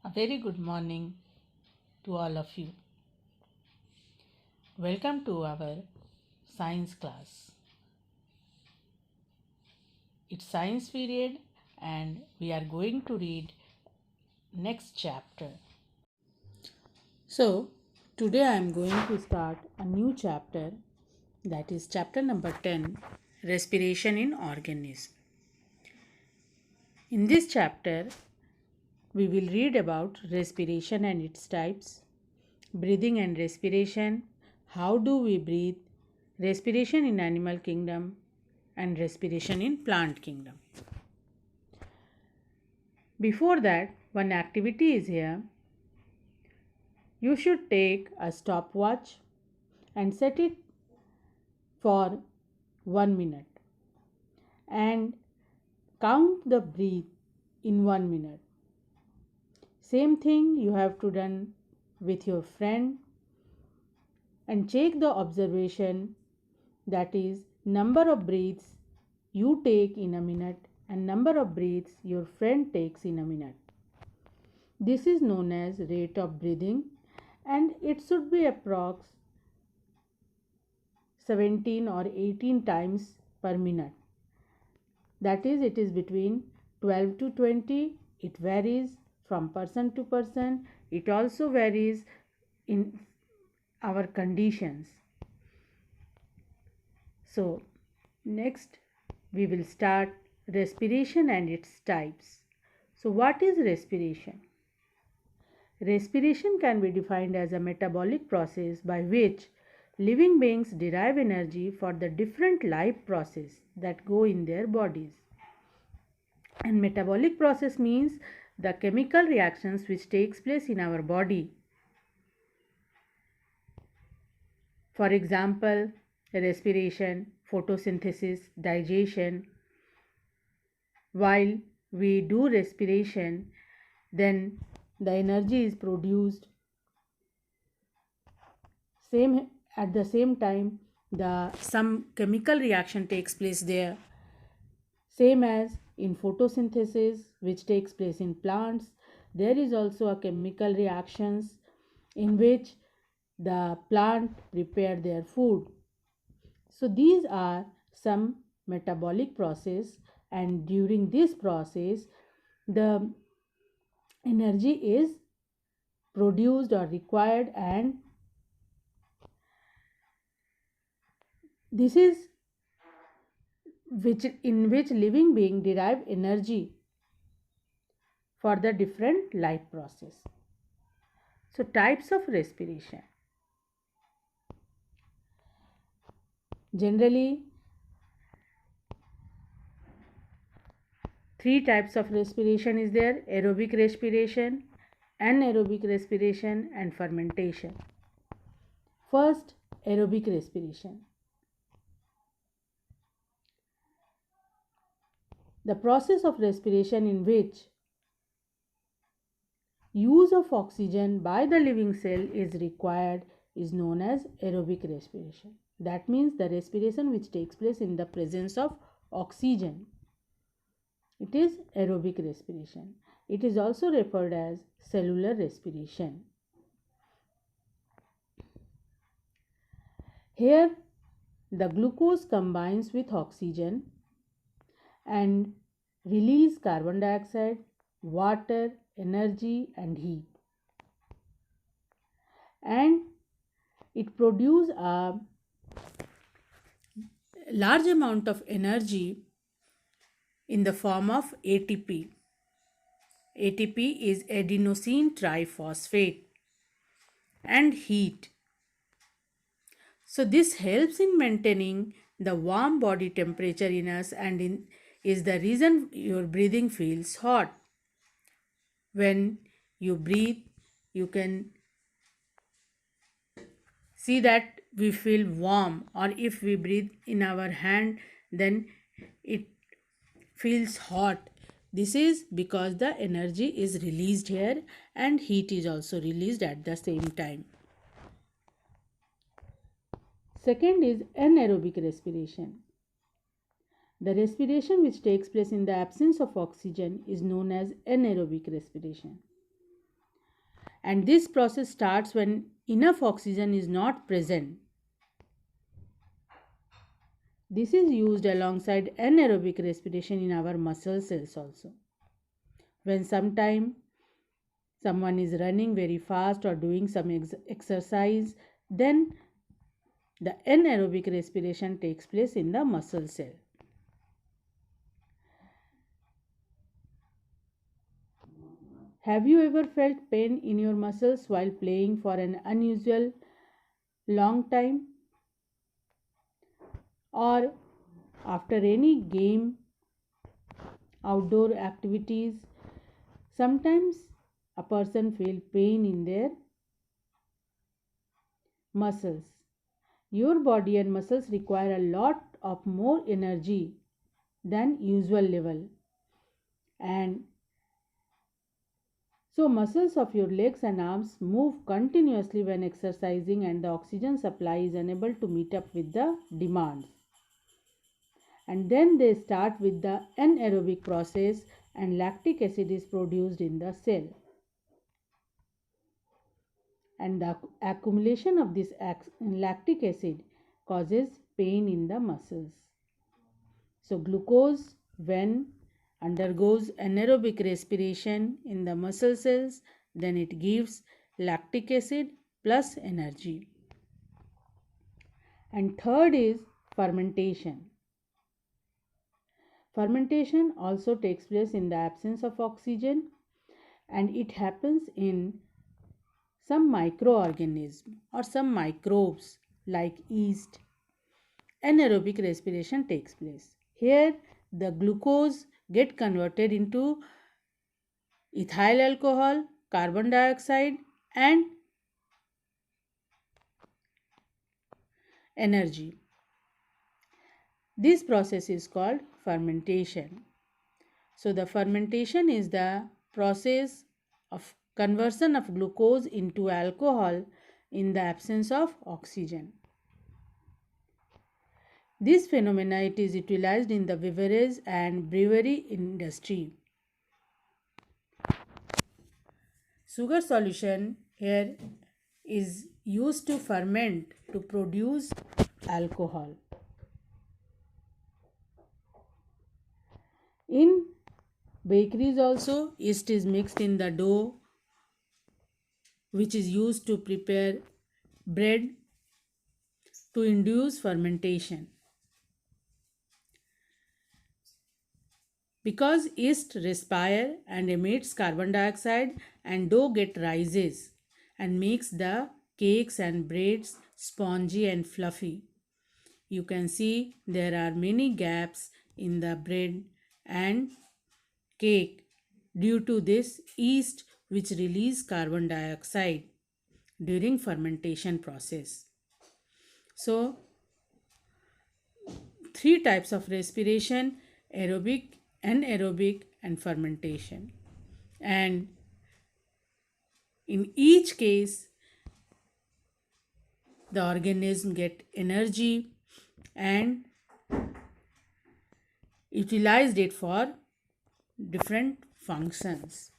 A very good morning to all of you. Welcome to our science class. It's science period and we are going to read next chapter. So, today I am going to start a new chapter, that is chapter number 10, respiration in organism. In this chapter, we will read about respiration and its types, breathing and respiration, how do we breathe, respiration in animal kingdom, and respiration in plant kingdom. Before that, one activity is here. You should take a stopwatch and set it for 1 minute and count the breath in 1 minute. Same thing you have to done with your friend and check the observation, that is number of breaths you take in a minute and number of breaths your friend takes in a minute. This is known as rate of breathing and it should be approx 17 or 18 times per minute. That is, it is between 12 to 20. It varies from person to person. It also varies in our conditions. So, next we will start respiration and its types. So, what is respiration? Respiration can be defined as a metabolic process by which living beings derive energy for the different life processes that go in their bodies. And metabolic process means the chemical reactions which takes place in our body. For example, respiration, photosynthesis, digestion. While we do respiration, then the energy is produced. At the same time, some chemical reaction takes place there. Same as in photosynthesis, which takes place in plants, there is also a chemical reactions in which the plant prepare their food. So these are some metabolic process, and during this process the energy is produced or required, and this is in which living being derive energy for the different life process. So types of respiration. Generally, three types of respiration is there: aerobic respiration, anaerobic respiration, and fermentation. First, aerobic respiration. The process of respiration in which use of oxygen by the living cell is required is known as aerobic respiration. That means the respiration which takes place in the presence of oxygen. It is aerobic respiration. It is also referred as cellular respiration. Here, the glucose combines with oxygen and release carbon dioxide, water, energy and heat. And it produces a large amount of energy in the form of ATP. ATP is adenosine triphosphate, and heat. So this helps in maintaining the warm body temperature in us and is the reason your breathing feels hot. When you breathe, you can see that we feel warm, or if we breathe in our hand, then it feels hot. This is because the energy is released here and heat is also released at the same time. Second is anaerobic respiration. The respiration which takes place in the absence of oxygen is known as anaerobic respiration. And this process starts when enough oxygen is not present. This is used alongside anaerobic respiration in our muscle cells also. When sometime someone is running very fast or doing some exercise, then the anaerobic respiration takes place in the muscle cell. Have you ever felt pain in your muscles while playing for an unusual long time? Or after any game, outdoor activities, sometimes a person feel pain in their muscles. Your body and muscles require a lot of more energy than usual level, and so muscles of your legs and arms move continuously when exercising, and the oxygen supply is unable to meet up with the demands. And then they start with the anaerobic process, and lactic acid is produced in the cell. And the accumulation of this lactic acid causes pain in the muscles. So glucose, when undergoes anaerobic respiration in the muscle cells, then it gives lactic acid plus energy. And third is fermentation. Fermentation also takes place in the absence of oxygen, and it happens in some microorganisms or some microbes like yeast. Anaerobic respiration takes place. Here the glucose get converted into ethyl alcohol, carbon dioxide and energy. This process is called fermentation. So the fermentation is the process of conversion of glucose into alcohol in the absence of oxygen. This phenomena it is utilized in the beverage and brewery industry. Sugar solution here is used to ferment to produce alcohol. In bakeries also, yeast is mixed in the dough which is used to prepare bread to induce fermentation. Because yeast respire and emits carbon dioxide, and dough get rises and makes the cakes and breads spongy and fluffy. You can see there are many gaps in the bread and cake due to this yeast which release carbon dioxide during fermentation process. So three types of respiration: aerobic, anaerobic and fermentation. And in each case the organism get energy and utilized it for different functions.